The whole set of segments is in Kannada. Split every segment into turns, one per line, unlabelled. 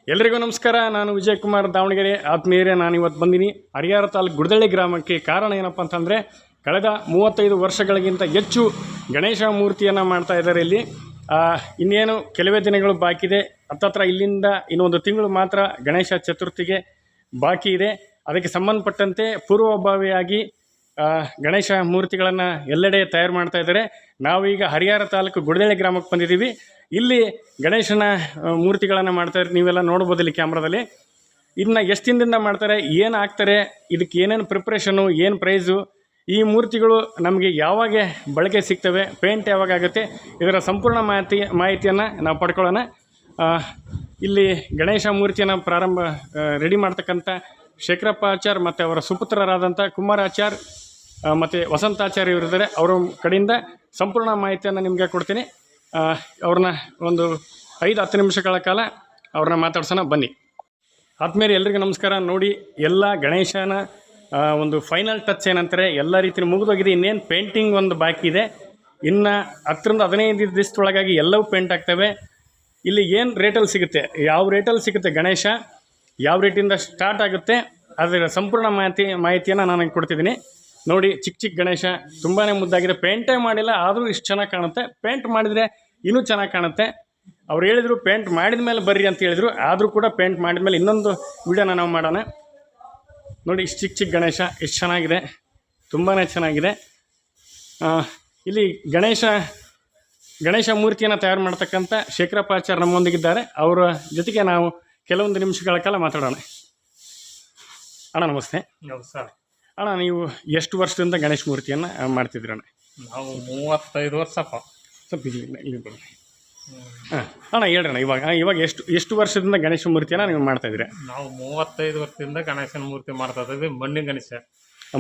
ಎಲ್ರಿಗೂ ನಮಸ್ಕಾರ. ನಾನು ವಿಜಯಕುಮಾರ್ ದಾವಣಗೆರೆ. ಆತ್ಮೀಯರೇ, ನಾನು ಇವತ್ತು ಬಂದಿನಿ ಹರಿಹರ ತಾಲೂಕು ಗುಡದಳ್ಳಿ ಗ್ರಾಮಕ್ಕೆ. ಕಾರಣ ಏನಪ್ಪ ಅಂತಂದರೆ, ಕಳೆದ 35 ವರ್ಷಗಳಿಗಿಂತ ಹೆಚ್ಚು ಗಣೇಶ ಮೂರ್ತಿಯನ್ನು ಮಾಡ್ತಾ ಇದ್ದಾರೆ ಇಲ್ಲಿ. ಇನ್ನೇನು ಕೆಲವೇ ದಿನಗಳು ಬಾಕಿ ಇದೆ. ಹತ್ತತ್ರ ಇಲ್ಲಿಂದ ಇನ್ನೊಂದು ತಿಂಗಳು ಮಾತ್ರ ಗಣೇಶ ಚತುರ್ಥಿಗೆ ಬಾಕಿ ಇದೆ. ಅದಕ್ಕೆ ಸಂಬಂಧಪಟ್ಟಂತೆ ಪೂರ್ವಭಾವಿಯಾಗಿ ಗಣೇಶ ಮೂರ್ತಿಗಳನ್ನು ಎಲ್ಲೆಡೆ ತಯಾರು ಮಾಡ್ತಾ ಇದ್ದಾರೆ. ನಾವೀಗ ಹರಿಹರ ತಾಲೂಕು ಗುಡದಳ್ಳಿ ಗ್ರಾಮಕ್ಕೆ ಬಂದಿದ್ದೀವಿ. ಇಲ್ಲಿ ಗಣೇಶನ ಮೂರ್ತಿಗಳನ್ನು ಮಾಡ್ತಾರೆ, ನೀವೆಲ್ಲ ನೋಡ್ಬೋದು ಇಲ್ಲಿ ಕ್ಯಾಮ್ರಾದಲ್ಲಿ. ಇದನ್ನ ಎಷ್ಟು ದಿನದಿಂದ ಮಾಡ್ತಾರೆ, ಏನು ಹಾಕ್ತಾರೆ, ಇದಕ್ಕೆ ಏನೇನು ಪ್ರಿಪ್ರೇಷನು, ಏನು ಪ್ರೈಸು, ಈ ಮೂರ್ತಿಗಳು ನಮಗೆ ಯಾವಾಗ ಬಳಕೆ ಸಿಗ್ತವೆ, ಪೇಂಟ್ ಯಾವಾಗ ಆಗುತ್ತೆ, ಇದರ ಸಂಪೂರ್ಣ ಮಾಹಿತಿಯನ್ನು ನಾವು ಪಡ್ಕೊಳ್ಳೋಣ. ಇಲ್ಲಿ ಗಣೇಶ ಮೂರ್ತಿಯನ್ನು ರೆಡಿ ಮಾಡ್ತಕ್ಕಂಥ ಶೇಖರಪ್ಪ ಆಚಾರ್ ಮತ್ತು ಅವರ ಸುಪುತ್ರರಾದಂಥ ಕುಮಾರಾಚಾರ್ ಮತ್ತು ವಸಂತಾಚಾರ್ಯ ಇವರಿದ್ದಾರೆ. ಅವರ ಕಡೆಯಿಂದ ಸಂಪೂರ್ಣ ಮಾಹಿತಿಯನ್ನು ನಿಮಗೆ ಕೊಡ್ತೀನಿ. ಅವ್ರನ್ನ ಒಂದು 5-10 ನಿಮಿಷಗಳ ಕಾಲ ಅವ್ರನ್ನ ಮಾತಾಡ್ಸೋಣ ಬನ್ನಿ. ಆದ್ಮೇಲೆ ಎಲ್ರಿಗೂ ನಮಸ್ಕಾರ. ನೋಡಿ, ಎಲ್ಲ ಗಣೇಶನ ಒಂದು ಫೈನಲ್ ಟಚ್ ಏನಂತಾರೆ, ಎಲ್ಲ ರೀತಿಯ ಮುಗಿದೋಗಿದೆ. ಇನ್ನೇನು ಪೇಂಟಿಂಗ್ ಒಂದು ಬಾಕಿ ಇದೆ. ಇನ್ನು 10-15 ದಿವಸದೊಳಗಾಗಿ ಎಲ್ಲವೂ ಪೇಂಟ್ ಆಗ್ತವೆ. ಇಲ್ಲಿ ಏನು ರೇಟಲ್ಲಿ ಸಿಗುತ್ತೆ, ಯಾವ ರೇಟಲ್ಲಿ ಸಿಗುತ್ತೆ ಗಣೇಶ, ಯಾವ ರೇಟಿಂದ ಸ್ಟಾರ್ಟ್ ಆಗುತ್ತೆ, ಅದರ ಸಂಪೂರ್ಣ ಮಾಹಿತಿಯನ್ನು ನಾನು ಕೊಡ್ತಿದ್ದೀನಿ. ನೋಡಿ, ಚಿಕ್ಕ ಗಣೇಶ ತುಂಬಾ ಮುದ್ದಾಗಿದೆ. ಪೇಂಟೇ ಮಾಡಿಲ್ಲ, ಆದರೂ ಇಷ್ಟು ಚೆನ್ನಾಗಿ ಕಾಣುತ್ತೆ. ಪೇಂಟ್ ಮಾಡಿದರೆ ಇನ್ನೂ ಚೆನ್ನಾಗಿ ಕಾಣುತ್ತೆ. ಅವ್ರು ಹೇಳಿದರು ಪೇಂಟ್ ಮಾಡಿದ ಮೇಲೆ ಬರ್ರಿ ಅಂತ ಹೇಳಿದರು. ಆದರೂ ಕೂಡ ಪೇಂಟ್ ಮಾಡಿದ ಮೇಲೆ ಇನ್ನೊಂದು ವಿಡಿಯೋನ ನಾವು ಮಾಡೋಣ. ನೋಡಿ, ಇಷ್ಟು ಚಿಕ್ಕ ಗಣೇಶ ಎಷ್ಟು ಚೆನ್ನಾಗಿದೆ, ತುಂಬಾ ಚೆನ್ನಾಗಿದೆ. ಇಲ್ಲಿ ಗಣೇಶ ಮೂರ್ತಿಯನ್ನು ತಯಾರು ಮಾಡ್ತಕ್ಕಂಥ ಶೇಖರಪ್ಪ ಆಚಾರ್ ನಮ್ಮೊಂದಿಗಿದ್ದಾರೆ. ಅವರ ಜೊತೆಗೆ ನಾವು ಕೆಲವೊಂದು ನಿಮಿಷಗಳ ಕಾಲ ಮಾತಾಡೋಣ. ಅಣ್ಣ ನಮಸ್ತೆ.
ನಮಸ್ಕಾರ
ಅಣ್ಣ, ನೀವು ಎಷ್ಟು ವರ್ಷದಿಂದ ಗಣೇಶ ಮೂರ್ತಿಯನ್ನು ಮಾಡ್ತಿದ್ದೀರಣ್ಣ?
ನಾವು 35 ವರ್ಷಪ್ಪ.
ಸ್ವಲ್ಪ ಇಲ್ಲಿ ಬನ್ನಿ. ಅಣ್ಣ ಹೇಳ್ರಣ್ಣ, ಇವಾಗ ಎಷ್ಟು ವರ್ಷದಿಂದ ಗಣೇಶ ಮೂರ್ತಿಯನ್ನು ನೀವು ಮಾಡ್ತಾಯಿದ್ದೀರಿ?
ನಾವು 35 ವರ್ಷದಿಂದ ಗಣೇಶನ ಮೂರ್ತಿ ಮಾಡ್ತಾ ಇದ್ದೀವಿ. ಮಣ್ಣಿನ ಗಣೇಶ,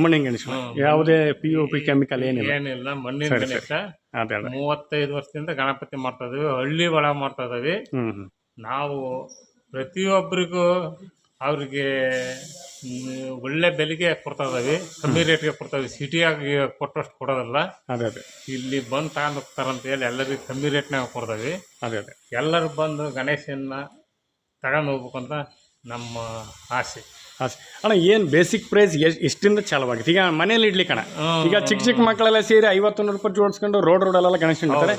ಮಣ್ಣಿನ ಗಣೇಶ, ಯಾವುದೇ POP ಕೆಮಿಕಲ್
ಏನಿಲ್ಲ, ಮಣ್ಣಿನ ಗಣೇಶ. 35 ವರ್ಷದಿಂದ ಗಣಪತಿ ಮಾಡ್ತಾ ಇದೀವಿ. ಹಳ್ಳಿ ಒಳಗೆ ಮಾಡ್ತಾ ಇದೀವಿ. ನಾವು ಪ್ರತಿಯೊಬ್ಬರಿಗೂ ಅವ್ರಿಗೆ ಒಳ್ಳೆ ಬೆಲೆಗೆ ಕೊಡ್ತಾ ಇದ್ದೀವಿ, ಕಮ್ಮಿ ರೇಟ್ಗೆ ಕೊಡ್ತಾ ಇದೀವಿ. ಸಿಟಿಯಾಗಿ ಕೊಟ್ಟಷ್ಟು ಕೊಡೋದಲ್ಲ, ಇಲ್ಲಿ ಬಂದು ತಗೊಂಡು ಹೋಗ್ತಾರಂತ ಹೇಳಿ ಎಲ್ಲರಿಗೂ ಕಮ್ಮಿ ರೇಟ್ನಾಗ ಕೊಡ್ತೀವಿ. ಎಲ್ಲರೂ ಬಂದು ಗಣೇಶನ ತಗೊಂಡು ಹೋಗ್ಬೇಕಂತ ನಮ್ಮ ಆಸೆ.
ಅಣ್ಣ, ಏನು ಬೇಸಿಕ್ ಪ್ರೈಸ್ ಎಷ್ಟಿಂದ ಚಾಲುವಾಗುತ್ತೆ? ಈಗ ಮನೇಲಿ ಇಡ್ಲಿಕ್ಕೆ ಅಣ್ಣ, ಈಗ ಚಿಕ್ಕ ಮಕ್ಕಳೆಲ್ಲ ಸೇರಿ 50-100 ರೂಪಾಯಿ ಜೋಡಿಸ್ಕೊಂಡು ರೋಡಲ್ಲೆಲ್ಲ ಗಣೇಶ ಇಡ್ತಾರೆ.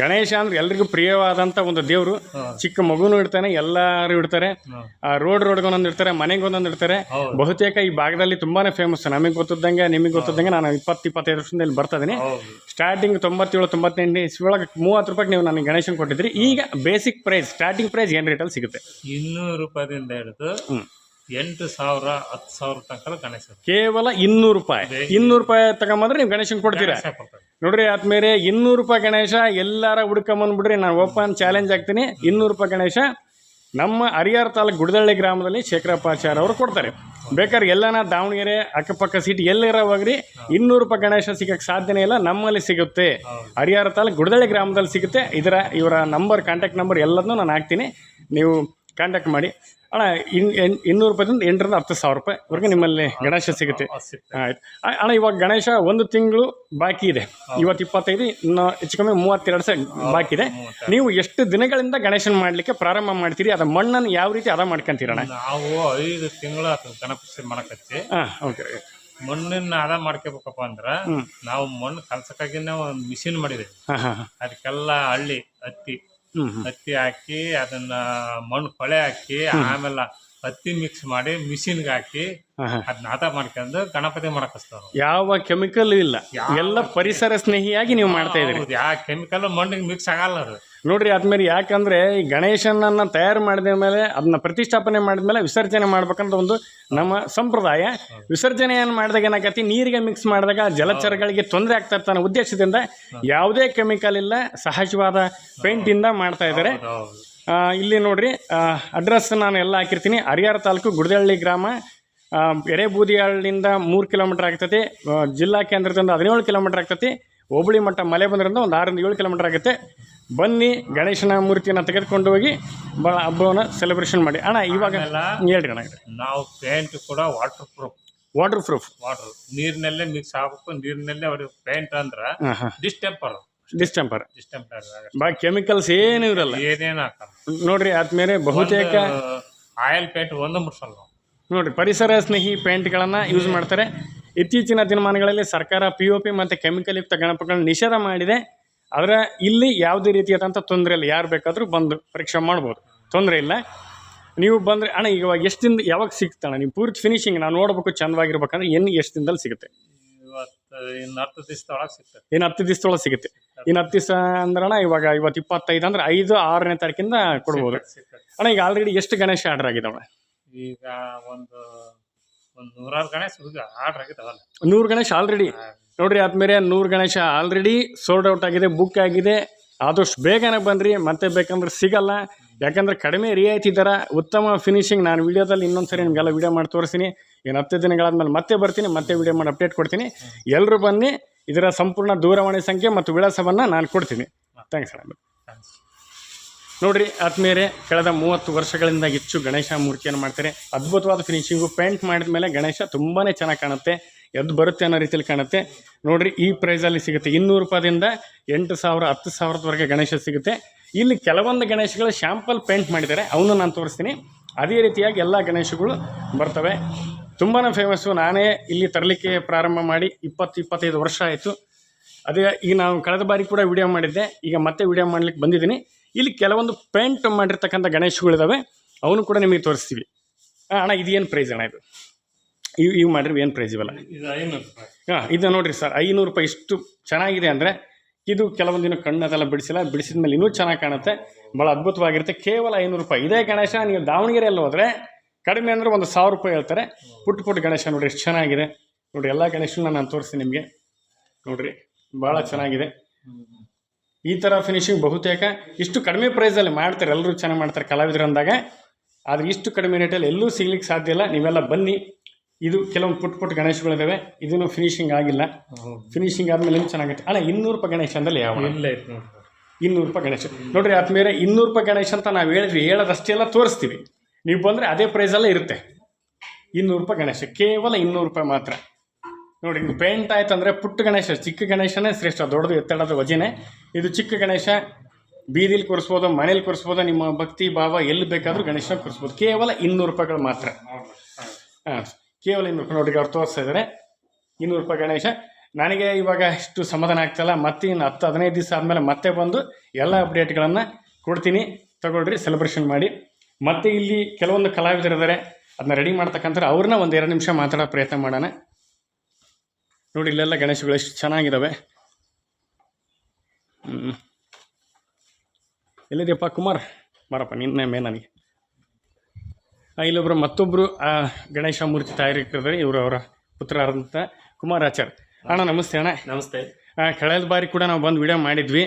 ಗಣೇಶ ಅಂದ್ರೆ ಎಲ್ರಿಗೂ ಪ್ರಿಯವಾದಂಥ ಒಂದು ದೇವರು. ಚಿಕ್ಕ ಮಗುನು ಇಡ್ತಾನೆ, ಎಲ್ಲರೂ ಇಡ್ತಾರೆ. ರೋಡ್ಗೊಂದೊಂದು ಇಡ್ತಾರೆ, ಮನೆಗೆ ಒಂದೊಂದು ಇಡ್ತಾರೆ. ಬಹುತೇಕ ಈ ಭಾಗದಲ್ಲಿ ತುಂಬಾನೇ ಫೇಮಸ್. ನಮಗೆ ಗೊತ್ತಿದ್ದಂಗೆ, ನಿಮಗೆ ಗೊತ್ತಿದ್ದಂಗೆ ನಾನು 20-25 ವರ್ಷದಿಂದ ಇಲ್ಲಿ ಬರ್ತಾ ಇದೀನಿ. ಸ್ಟಾರ್ಟಿಂಗ್ 97-98 ಇಸ್ವಿಯೊಳಗೆ 30 ರೂಪಾಯಿಗೆ ನೀವು ನನಗೆ ಗಣೇಶನ್ ಕೊಟ್ಟಿದ್ರಿ. ಈಗ ಬೇಸಿಕ್ ಪ್ರೈಸ್, ಸ್ಟಾರ್ಟಿಂಗ್ ಪ್ರೈಸ್ ಏನು ರೇಟಲ್ಲಿ ಸಿಗುತ್ತೆ?
200 ರೂಪಾಯಿಂದ ಹಿಡಿದು 8,000 10,000 ತನಕ ಗಣೇಶ. ಕೇವಲ
200 ರೂಪಾಯಿ. 200 ರೂಪಾಯಿ ತಗೊಂಬಂದ್ರೆ ನೀವು ಗಣೇಶನ್ ಕೊಡ್ತೀರಾ? ನೋಡ್ರಿ ಆದ್ಮೇಲೆ 200 ರೂಪಾಯಿ ಗಣೇಶ ಎಲ್ಲಾರ ಹುಡ್ಕೊಂಬಂದ್ಬಿಡ್ರಿ. ನಾನು ಓಪನ್ ಚಾಲೆಂಜ್ ಆಗ್ತೀನಿ. 200 ರೂಪಾಯಿ ಗಣೇಶ ನಮ್ಮ ಹರಿಹರ ತಾಲೂಕು ಗುಡದಳ್ಳಿ ಗ್ರಾಮದಲ್ಲಿ ಶೇಖರಪ್ಪ ಆಚಾರ್ ಅವರು ಕೊಡ್ತಾರೆ. ಬೇಕಾದ್ರೆ ಎಲ್ಲನ ದಾವಣಗೆರೆ ಅಕ್ಕಪಕ್ಕ ಸಿಟಿ ಎಲ್ಲರ ಹೋಗ್ರಿ, 200 ರೂಪಾಯಿ ಗಣೇಶ ಸಿಗಕ್ಕೆ ಸಾಧ್ಯನೇ ಇಲ್ಲ. ನಮ್ಮಲ್ಲಿ ಸಿಗುತ್ತೆ, ಹರಿಹರ ತಾಲೂಕು ಗುಡದಳ್ಳಿ ಗ್ರಾಮದಲ್ಲಿ ಸಿಗುತ್ತೆ. ಇವರ ನಂಬರ್, ಕಾಂಟ್ಯಾಕ್ಟ್ ನಂಬರ್ ಎಲ್ಲದನ್ನೂ ನಾನು ಹಾಕ್ತೀನಿ, ನೀವು ಕಾಂಟ್ಯಾಕ್ಟ್ ಮಾಡಿ. ಅಣ್ಣ, 200 ರೂಪಾಯಿಂದ 8,000 10,000 ರೂಪಾಯಿವರೆಗೆ ನಿಮ್ಮಲ್ಲಿ ಗಣೇಶ ಸಿಗುತ್ತೆ. ಆಯ್ತು ಅಣ್ಣ, ಇವಾಗ ಗಣೇಶ 1 ತಿಂಗಳು ಬಾಕಿ ಇದೆ. ಇವತ್ತು 25, ಇನ್ನು ಹೆಚ್ಚು ಕಮ್ಮಿ 32 ದಿವಸ ಬಾಕಿ ಇದೆ. ನೀವು ಎಷ್ಟು ದಿನಗಳಿಂದ ಗಣೇಶನ ಮಾಡ್ಲಿಕ್ಕೆ ಪ್ರಾರಂಭ ಮಾಡ್ತೀರಿ? ಅದ ಮಣ್ಣನ್ನು ಯಾವ ರೀತಿ ಅದ ಮಾಡ್ಕೊಂತೀರಣ್ಣ?
ನಾವು 5 ತಿಂಗಳು ಗಣಪತಿ ಮಾಡಕತ್ತಿ.
ಓಕೆ.
ಮಣ್ಣಿನ ಅದ ಮಾಡ್ಕೋಬೇಕಪ್ಪ ಅಂದ್ರ ನಾವು ಮಣ್ಣು ಕಲ್ಸಕ್ಕಾಗಿನ ಒಂದು ಮಿಷಿನ್ ಮಾಡಿದೇವೆ. ಅದಕ್ಕೆಲ್ಲ ಹತ್ತಿ ಹಾಕಿ, ಅದನ್ನ ಮಣ್ಣು ಕೊಳೆ ಹಾಕಿ, ಆಮೇಲೆ ಹತ್ತಿ ಮಿಕ್ಸ್ ಮಾಡಿ ಮಿಷಿನ್ಗೆ ಹಾಕಿ ಅದನ್ನ ಹದ ಮಾಡ್ಕೊಂಡು ಗಣಪತಿ ಮಾಡಕಸ್ತಾರ.
ಯಾವ ಕೆಮಿಕಲ್ ಇಲ್ಲ, ಎಲ್ಲ ಪರಿಸರ ಸ್ನೇಹಿಯಾಗಿ ನೀವು ಮಾಡ್ತಾ ಇದ್ರಿ.
ಯಾವ ಕೆಮಿಕಲ್ ಮಣ್ಣಿಗೆ ಮಿಕ್ಸ್ ಆಗಲ್ಲ ಅದು.
ನೋಡ್ರಿ, ಆದ್ಮೇಲೆ ಯಾಕಂದ್ರೆ ಈ ಗಣೇಶನನ್ನ ತಯಾರು ಮಾಡಿದ ಮೇಲೆ ಅದನ್ನ ಪ್ರತಿಷ್ಠಾಪನೆ ಮಾಡಿದ್ಮೇಲೆ ವಿಸರ್ಜನೆ ಮಾಡ್ಬೇಕಂತ ಒಂದು ನಮ್ಮ ಸಂಪ್ರದಾಯ. ವಿಸರ್ಜನೆಯನ್ನು ಮಾಡಿದಾಗ ಏನಾಗತ್ತೆ, ನೀರಿಗೆ ಮಿಕ್ಸ್ ಮಾಡಿದಾಗ ಜಲಚರಗಳಿಗೆ ತೊಂದರೆ ಆಗ್ತಾ ಇರ್ತಾನೆ ಉದ್ದೇಶದಿಂದ ಯಾವುದೇ ಕೆಮಿಕಲ್ ಇಲ್ಲ, ಸಹಜವಾದ ಪೇಂಟ್ ಇಂದ ಮಾಡ್ತಾ ಇದ್ದಾರೆ. ಇಲ್ಲಿ ನೋಡ್ರಿ, ಅಡ್ರೆಸ್ ನಾನು ಎಲ್ಲ ಹಾಕಿರ್ತೀನಿ. ಹರಿಹರ ತಾಲೂಕು ಗುಡದಳ್ಳಿ ಗ್ರಾಮ, ಎರೆಬೂದಿಯಾಳಿನಿಂದ 3 ಕಿಲೋಮೀಟರ್ ಆಗ್ತೈತಿ. ಜಿಲ್ಲಾ ಕೇಂದ್ರದಿಂದ 17 ಕಿಲೋಮೀಟರ್ ಆಗ್ತೈತಿ. ಹೋಬಳಿ ಮಟ್ಟ ಮಲೆ ಬಂದ್ರಿಂದ ಒಂದು 6-7 ಕಿಲೋಮೀಟರ್ ಆಗುತ್ತೆ. ಬನ್ನಿ, ಗಣೇಶನ ಮೂರ್ತಿಯನ್ನು ತೆಗೆದುಕೊಂಡು ಹೋಗಿ ಭಾಳ ಹಬ್ಬವನ್ನು ಸೆಲೆಬ್ರೇಷನ್ ಮಾಡಿ. ಅಣ್ಣ, ಇವಾಗ ಹೇಳ್ರಿ ಅಣ್ಣ.
ನಾವು ಪೇಂಟ್ ಕೂಡ ವಾಟರ್ ಪ್ರೂಫ್ ನೀರಿನಲ್ಲೇ ಮಿಕ್ಸ್ ಆಗಬೇಕು. ನೀರಿನಲ್ಲೇ ಅವ್ರಿಗೆ ಪೇಂಟ್ ಅಂದ್ರೆ ಡಿಸ್ಟೆಂಪರ್
ಬಾ ಕೆಮಿಕಲ್ಸ್ ಏನು ಇರಲ್ಲ.
ಏನೇನು ಹಾಕಲ್ಲ
ನೋಡ್ರಿ. ಆದ್ಮೇಲೆ ಬಹುತೇಕ
ಆಯಿಲ್ ಪೇಂಟ್ ಒಂದು ಮುಟ್ಸಲ್ಲ ನಾವು.
ನೋಡಿರಿ, ಪರಿಸರ ಸ್ನೇಹಿ ಪೇಂಟ್ಗಳನ್ನು ಯೂಸ್ ಮಾಡ್ತಾರೆ. ಇತ್ತೀಚಿನ ದಿನಮಾನಗಳಲ್ಲಿ ಸರ್ಕಾರ POP ಮತ್ತು ಕೆಮಿಕಲ್ ಯುಕ್ತ ಗಣಪಗಳನ್ನು ನಿಷೇಧ ಮಾಡಿದೆ. ಆದರೆ ಇಲ್ಲಿ ಯಾವುದೇ ರೀತಿಯಾದಂಥ ತೊಂದರೆ ಇಲ್ಲ, ಯಾರು ಬೇಕಾದರೂ ಬಂದು ಪರೀಕ್ಷೆ ಮಾಡ್ಬೋದು, ತೊಂದರೆ ಇಲ್ಲ. ನೀವು ಬಂದರೆ ಅಣ್ಣ ಇವಾಗ ಎಷ್ಟು ದಿನ ಯಾವಾಗ ಸಿಗ್ತಾನೆ ನೀವು ಪೂರ್ತಿ ಫಿನಿಶಿಂಗ್ ನಾವು ನೋಡ್ಬೇಕು ಚಂದವಾಗಿರ್ಬೇಕಂದ್ರೆ ಎಷ್ಟು ದಿನದಲ್ಲಿ ಸಿಗುತ್ತೆ?
ಇವತ್ತು ಇನ್ನು 10 ದಿವಸದೊಳಗೆ ಸಿಗ್ತದೆ.
ಇನ್ನು 10 ದಿವಸದೊಳಗೆ ಸಿಗುತ್ತೆ. ಇನ್ನು 10 ದಿವಸ ಅಂದ್ರಣ್ಣ ಇವತ್ತು 25 ಅಂದ್ರೆ 5-6ನೇ ತಾರೀಕಿಂದ ಕೊಡ್ಬೋದು ಅಣ್ಣ. ಈಗ ಆಲ್ರೆಡಿ ಎಷ್ಟು ಗಣೇಶ ಆರ್ಡರ್ ಆಗಿದಾವೆ?
ಈಗ ಒಂದು 100 ಗಣೇಶ ಆರ್ಡರ್ ಆಗಿದಾವಲ್ಲ.
100 ಗಣೇಶ ಆಲ್ರೆಡಿ ನೋಡ್ರಿ. ಆದ್ಮೇಲೆ 100 ಗಣೇಶ ಆಲ್ರೆಡಿ ಸೋಲ್ಡ್ ಔಟ್ ಆಗಿದೆ, ಬುಕ್ ಆಗಿದೆ. ಆದಷ್ಟು ಬೇಗನೆ ಬನ್ನಿರಿ, ಮತ್ತೆ ಬೇಕಂದ್ರೆ ಸಿಗಲ್ಲ. ಯಾಕಂದ್ರೆ ಕಡಿಮೆ ರಿಯಾಯಿತಿ ದರ, ಉತ್ತಮ ಫಿನಿಶಿಂಗ್. ನಾನು ವಿಡಿಯೋದಲ್ಲಿ ಇನ್ನೊಂದ್ಸರಿ ನಿಮಗೆಲ್ಲ ವಿಡಿಯೋ ಮಾಡಿ ತೋರಿಸ್ತೀನಿ. ಇನ್ನು 10 ದಿನಗಳಾದ್ಮೇಲೆ ಮತ್ತೆ ಬರ್ತೀನಿ, ಮತ್ತೆ ವಿಡಿಯೋ ಮಾಡಿ ಅಪ್ಡೇಟ್ ಕೊಡ್ತೀನಿ. ಎಲ್ಲರೂ ಬನ್ನಿ. ಇದರ ಸಂಪೂರ್ಣ ದೂರವಾಣಿ ಸಂಖ್ಯೆ ಮತ್ತು ವಿಳಾಸವನ್ನು ನಾನು ಕೊಡ್ತೀನಿ. ಥ್ಯಾಂಕ್ಸ್ ಅಣ್ಣ. ನೋಡಿರಿ ಆದ್ಮೇಲೆ ಕಳೆದ 30 ವರ್ಷಗಳಿಂದ ಹೆಚ್ಚು ಗಣೇಶ ಮೂರ್ತಿಯನ್ನು ಮಾಡ್ತಾರೆ. ಅದ್ಭುತವಾದ ಫಿನಿಶಿಂಗು. ಪೇಂಟ್ ಮಾಡಿದ ಮೇಲೆ ಗಣೇಶ ತುಂಬಾ ಚೆನ್ನಾಗಿ ಕಾಣುತ್ತೆ, ಎದ್ದು ಬರುತ್ತೆ ಅನ್ನೋ ರೀತಿಯಲ್ಲಿ ಕಾಣುತ್ತೆ. ನೋಡಿರಿ, ಈ ಪ್ರೈಸಲ್ಲಿ ಸಿಗುತ್ತೆ. 200 ರೂಪಾಯಿಂದ 8,000 10,000ವರೆಗೆ ಗಣೇಶ ಸಿಗುತ್ತೆ. ಇಲ್ಲಿ ಕೆಲವೊಂದು ಗಣೇಶಗಳು ಶಾಂಪಲ್ ಪೇಂಟ್ ಮಾಡಿದ್ದಾರೆ, ಅವನು ನಾನು ತೋರಿಸ್ತೀನಿ. ಅದೇ ರೀತಿಯಾಗಿ ಎಲ್ಲ ಗಣೇಶಗಳು ಬರ್ತವೆ. ತುಂಬಾ ಫೇಮಸ್ಸು. ನಾನೇ ಇಲ್ಲಿ ತರಲಿಕ್ಕೆ ಪ್ರಾರಂಭ ಮಾಡಿ 20-25 ವರ್ಷ ಆಯಿತು. ಅದೇ ಈಗ ನಾವು ಕಳೆದ ಬಾರಿ ಕೂಡ ವಿಡಿಯೋ ಮಾಡಿದ್ದೆ, ಈಗ ಮತ್ತೆ ವಿಡಿಯೋ ಮಾಡ್ಲಿಕ್ಕೆ ಬಂದಿದ್ದೀನಿ. ಇಲ್ಲಿ ಕೆಲವೊಂದು ಪೇಂಟ್ ಮಾಡಿರ್ತಕ್ಕಂಥ ಗಣೇಶಗಳಿದ್ದಾವೆ, ಅವನು ಕೂಡ ನಿಮಗೆ ತೋರಿಸ್ತೀವಿ. ಅಣ್ಣ ಇದೇನು ಪ್ರೈಸ್ ಅಣ್ಣ? ಇದು ಇವು ಮಾಡಿರಿ ಏನು ಪ್ರೈಸ್ ಇವೆಲ್ಲ?
ಇದು 500 ರೂಪಾಯಿ.
ಇದು ನೋಡಿರಿ ಸರ್, 500 ರೂಪಾಯಿ. ಇಷ್ಟು ಚೆನ್ನಾಗಿದೆ ಅಂದರೆ ಇದು ಕೆಲವೊಂದಿನ ಕಣ್ಣದೆಲ್ಲ ಬಿಡಿಸಿದ ಮೇಲೆ ಇನ್ನೂ ಚೆನ್ನಾಗಿ ಕಾಣುತ್ತೆ, ಭಾಳ ಅದ್ಭುತವಾಗಿರುತ್ತೆ. ಕೇವಲ 500 ರೂಪಾಯಿ. ಇದೇ ಗಣೇಶ ನೀವು ದಾವಣಗೆರೆಯಲ್ಲಿ ಹೋದರೆ ಕಡಿಮೆ ಅಂದರೆ 1,000 ರೂಪಾಯಿ ಹೇಳ್ತಾರೆ. ಪುಟ್ಟ ಗಣೇಶ ನೋಡಿರಿ ಎಷ್ಟು ಚೆನ್ನಾಗಿದೆ. ನೋಡಿರಿ, ಎಲ್ಲ ಗಣೇಶನ ನಾನು ತೋರಿಸ್ತೀನಿ ನಿಮಗೆ. ನೋಡಿರಿ, ಭಾಳ ಚೆನ್ನಾಗಿದೆ. ಈ ಥರ ಫಿನಿಶಿಂಗ್ ಬಹುತೇಕ ಇಷ್ಟು ಕಡಿಮೆ ಪ್ರೈಸಲ್ಲಿ ಮಾಡ್ತಾರೆ, ಎಲ್ಲರೂ ಚೆನ್ನಾಗಿ ಮಾಡ್ತಾರೆ ಕಲಾವಿದರು ಅಂದಾಗ. ಆದರೆ ಇಷ್ಟು ಕಡಿಮೆ ರೇಟಲ್ಲಿ ಎಲ್ಲೂ ಸಿಗ್ಲಿಕ್ಕೆ ಸಾಧ್ಯ ಇಲ್ಲ. ನೀವೆಲ್ಲ ಬನ್ನಿ. ಇದು ಕೆಲವೊಂದು ಪುಟ್ಟ ಗಣೇಶಗಳಿದ್ದಾವೆ, ಇದನ್ನು ಫಿನಿಶಿಂಗ್ ಆಗಿಲ್ಲ. ಫಿನಿಶಿಂಗ್ ಆದಮೇಲೆ ಇನ್ನೂ ಚೆನ್ನಾಗುತ್ತೆ. ಅಣ್ಣ 200 ರೂಪಾಯಿ ಗಣೇಶ ಅಂದಲ್ಲಿ ಯಾವ?
ಇಲ್ಲ,
200 ರೂಪಾಯಿ ಗಣೇಶ ನೋಡಿರಿ. ಆದ್ಮೇಲೆ 200 ರೂಪಾಯಿ ಗಣೇಶ ಅಂತ ನಾವು ಹೇಳೋದಷ್ಟೆಲ್ಲ ತೋರಿಸ್ತೀವಿ. ನೀವು ಬಂದರೆ ಅದೇ ಪ್ರೈಸಲ್ಲೇ ಇರುತ್ತೆ. 200 ರೂಪಾಯಿ ಗಣೇಶ, ಕೇವಲ 200 ರೂಪಾಯಿ ಮಾತ್ರ. ನೋಡಿ, ಇದು ಪೇಂಟ್ ಆಯ್ತು ಅಂದರೆ ಪುಟ್ಟ ಗಣೇಶ, ಚಿಕ್ಕ ಗಣೇಶನೇ ಶ್ರೇಷ್ಠ. ದೊಡ್ಡದು ಎತ್ತಡದ ವಜನೆ. ಇದು ಚಿಕ್ಕ ಗಣೇಶ ಬೀದಿಲಿ ಕೂರಿಸ್ಬೋದು, ಮನೇಲಿ ಕೂರಿಸ್ಬೋದು. ನಿಮ್ಮ ಭಕ್ತಿ ಭಾವ ಎಲ್ಲಿ ಬೇಕಾದರೂ ಗಣೇಶನ ಕೂರಿಸ್ಬೋದು. ಕೇವಲ 200 ರೂಪಾಯಿಗಳು ಮಾತ್ರ. ಕೇವಲ 200 ರೂಪಾಯಿ. ನೋಡಿ, ಅವ್ರು ತೋರಿಸ್ತಾ ಇದ್ದಾರೆ 200 ರೂಪಾಯಿ ಗಣೇಶ. ನನಗೆ ಇವಾಗ ಇಷ್ಟು ಸಮಾಧಾನ ಆಗ್ತಾಯಿಲ್ಲ. ಮತ್ತೆ ಇನ್ನು 10-15 ದಿವಸ ಆದಮೇಲೆ ಮತ್ತೆ ಬಂದು ಎಲ್ಲ ಅಪ್ಡೇಟ್ಗಳನ್ನು ಕೊಡ್ತೀನಿ. ತಗೊಳ್ರಿ, ಸೆಲೆಬ್ರೇಷನ್ ಮಾಡಿ. ಮತ್ತು ಇಲ್ಲಿ ಕೆಲವೊಂದು ಕಲಾವಿದರಿದ್ದಾರೆ, ಅದನ್ನ ರೆಡಿ ಮಾಡ್ತಕ್ಕಂಥ ಅವ್ರನ್ನ 1-2 ನಿಮಿಷ ಮಾತಾಡೋ ಪ್ರಯತ್ನ ಮಾಡೋಣ. ನೋಡಿ, ಇಲ್ಲೆಲ್ಲ ಗಣೇಶಗಳು ಎಷ್ಟು ಚೆನ್ನಾಗಿದ್ದಾವೆ. ಎಲ್ಲಿದೆಯಪ್ಪ ಕುಮಾರ್? ಬರಪ್ಪ, ನಿನ್ನೆ ಮೇ ನನಗೆ. ಇಲ್ಲೊಬ್ಬರು ಮತ್ತೊಬ್ಬರು ಗಣೇಶ ಮೂರ್ತಿ ತಯಾರಿಕಿದ್ದಾರೆ. ಇವರು ಅವರ ಪುತ್ರರಾದಂಥ ಕುಮಾರಾಚಾರ್. ಅಣ್ಣ ನಮಸ್ತೆ. ಅಣ್ಣ
ನಮಸ್ತೆ.
ಕಳೆದ ಬಾರಿ ಕೂಡ ನಾವು ಬಂದು ವಿಡಿಯೋ ಮಾಡಿದ್ವಿ,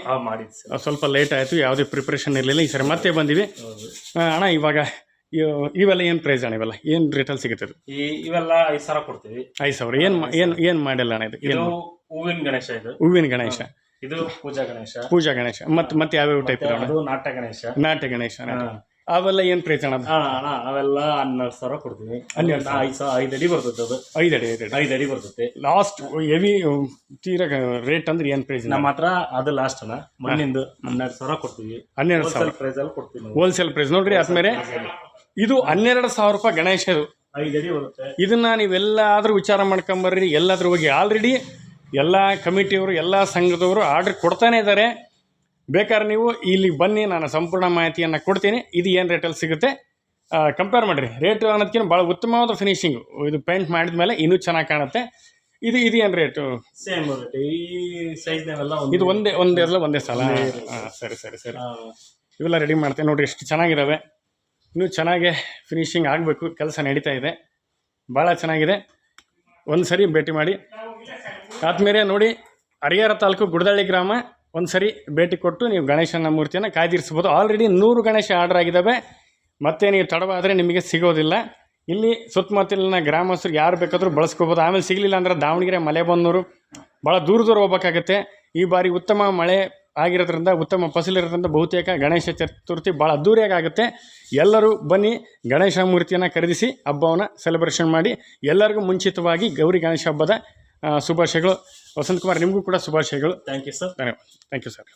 ಸ್ವಲ್ಪ ಲೇಟ್ ಆಯಿತು, ಯಾವುದೇ ಪ್ರಿಪ್ರೇಷನ್ ಇರಲಿಲ್ಲ. ಈ ಸರಿ ಮತ್ತೆ ಬಂದಿವಿ. ಅಣ್ಣ ಇವಾಗ ಇವೆಲ್ಲ ಏನು ಪ್ರೈಸ್ ಅಣ್ಣ? ಇವೆಲ್ಲ ಏನು ರೇಟಲ್ಲಿ ಸಿಗುತ್ತೆ?
ಇವೆಲ್ಲ 5,000 ಕೊಡ್ತೀವಿ.
5,000. ಏನು ಮಾಡಿಲ್ಲ ಅಣ್ಣ? ಇದು
ಹೂವಿನ ಗಣೇಶ. ಇದು
ಹೂವಿನ ಗಣೇಶ.
ಇದು ಪೂಜಾ ಗಣೇಶ.
ಮತ್ತೆ ಯಾವ್ಯಾವ ಟೈಪ್ ಇದೆ? ನಾಟ್ಯ ಗಣೇಶ. ಅವೆಲ್ಲ ಏನು ಪ್ರೈಸ್ ಅಣ್ಣ?
ಅವೆಲ್ಲ 12,000 ಕೊಡ್ತೀವಿ. 5 ಅಡಿ ಬರ್ತದೆ. ಅದು 5 ಅಡಿ ಬರ್ತದೆ.
ಲಾಸ್ಟ್ ಹೆವಿ ತೀರ ರೇಟ್ ಅಂದ್ರೆ ಏನು ಪ್ರೈಸ್?
ನಮ್ಮ ಹತ್ರ ಅದು ಲಾಸ್ಟ್ ಅಲ್ಲ, ಮಣ್ಣಿಂದು 12,000 ಕೊಡ್ತೀವಿ.
12,000
ಪ್ರೈಸ್ ಅಲ್ಲಿ ಕೊಡ್ತೀವಿ.
Wholesale price. ನೋಡ್ರಿ, ಆದ್ಮೇಲೆ ಇದು 12,000 ರೂಪಾಯಿ ಗಣೇಶ. ಇದು
5 ಅಡಿ ಬರುತ್ತೆ. ಇದನ್ನ
ನೀವೆಲ್ಲಾದ್ರೂ ವಿಚಾರ ಮಾಡ್ಕೊಂಬರ್ರಿ. ಎಲ್ಲಾದ್ರೂ ಹೋಗಿ ಆಲ್ರೆಡಿ ಎಲ್ಲ ಕಮಿಟಿಯವರು, ಎಲ್ಲ ಸಂಘದವರು ಆರ್ಡರ್ ಕೊಡ್ತಾನೆ ಇದ್ದಾರೆ. ಬೇಕಾದ್ರೆ ನೀವು ಇಲ್ಲಿಗೆ ಬನ್ನಿ, ನಾನು ಸಂಪೂರ್ಣ ಮಾಹಿತಿಯನ್ನು ಕೊಡ್ತೀನಿ. ಇದು ಏನು ರೇಟಲ್ಲಿ ಸಿಗುತ್ತೆ ಕಂಪೇರ್ ಮಾಡಿರಿ. ರೇಟು ಅನ್ನೋದಕ್ಕಿಂತ ಭಾಳ ಉತ್ತಮವಾದ ಫಿನಿಶಿಂಗು. ಇದು ಪೇಂಟ್ ಮಾಡಿದ ಮೇಲೆ ಇನ್ನೂ ಚೆನ್ನಾಗಿ ಕಾಣುತ್ತೆ. ಇದು ಏನು ರೇಟು?
Same rate. ಈ ಸೈಜ್ನೆಲ್ಲ
ಇದು ಒಂದೇ ಸಲ. ಸರಿ. ಇವೆಲ್ಲ ರೆಡಿ ಮಾಡ್ತೇನೆ. ನೋಡಿರಿ ಎಷ್ಟು ಚೆನ್ನಾಗಿದ್ದಾವೆ. ಇನ್ನೂ ಚೆನ್ನಾಗೆ ಫಿನಿಶಿಂಗ್ ಆಗಬೇಕು. ಕೆಲಸ ನಡೀತಾ ಇದೆ, ಭಾಳ ಚೆನ್ನಾಗಿದೆ. ಒಂದು ಸರಿ ಭೇಟಿ ಮಾಡಿ. ಆದ್ಮೇಲೆ ನೋಡಿ, ಹರಿಹರ ತಾಲೂಕು ಗುಡದಳ್ಳಿ ಗ್ರಾಮ. ಒಂದು ಸರಿ ಭೇಟಿ ಕೊಟ್ಟು ನೀವು ಗಣೇಶನ ಮೂರ್ತಿಯನ್ನು ಕಾಯ್ದಿರಿಸ್ಬೋದು. ಆಲ್ರೆಡಿ 100 ಗಣೇಶ ಆರ್ಡರ್ ಆಗಿದ್ದಾವೆ. ಮತ್ತೆ ನೀವು ತಡವಾದರೆ ನಿಮಗೆ ಸಿಗೋದಿಲ್ಲ. ಇಲ್ಲಿ ಸುತ್ತಮುತ್ತಲಿನ ಗ್ರಾಮಸ್ಥರು ಯಾರು ಬೇಕಾದರೂ ಬಳಸ್ಕೋಬೋದು. ಆಮೇಲೆ ಸಿಗಲಿಲ್ಲ ಅಂದರೆ ದಾವಣಗೆರೆ, ಮಲೆಬೆನ್ನೂರು, ಭಾಳ ದೂರ ಹೋಗ್ಬೇಕಾಗತ್ತೆ. ಈ ಬಾರಿ ಉತ್ತಮ ಮಳೆ ಆಗಿರೋದ್ರಿಂದ, ಉತ್ತಮ ಫಸಲಿರೋದ್ರಿಂದ ಬಹುತೇಕ ಗಣೇಶ ಚತುರ್ಥಿ ಭಾಳ ಅದ್ದೂರಿಯಾಗಿ ಆಗುತ್ತೆ. ಎಲ್ಲರೂ ಬನ್ನಿ, ಗಣೇಶ ಮೂರ್ತಿಯನ್ನು ಖರೀದಿಸಿ ಹಬ್ಬವನ್ನು ಸೆಲೆಬ್ರೇಷನ್ ಮಾಡಿ. ಎಲ್ಲರಿಗೂ ಮುಂಚಿತವಾಗಿ ಗೌರಿ ಗಣೇಶ ಹಬ್ಬದ ಶುಭಾಶಯಗಳು. ವಸಂತ್ ಕುಮಾರ್, ನಿಮಗೂ ಕೂಡ ಶುಭಾಶಯಗಳು.
Thank you sir.
ಧನ್ಯವಾದ. Thank you sir.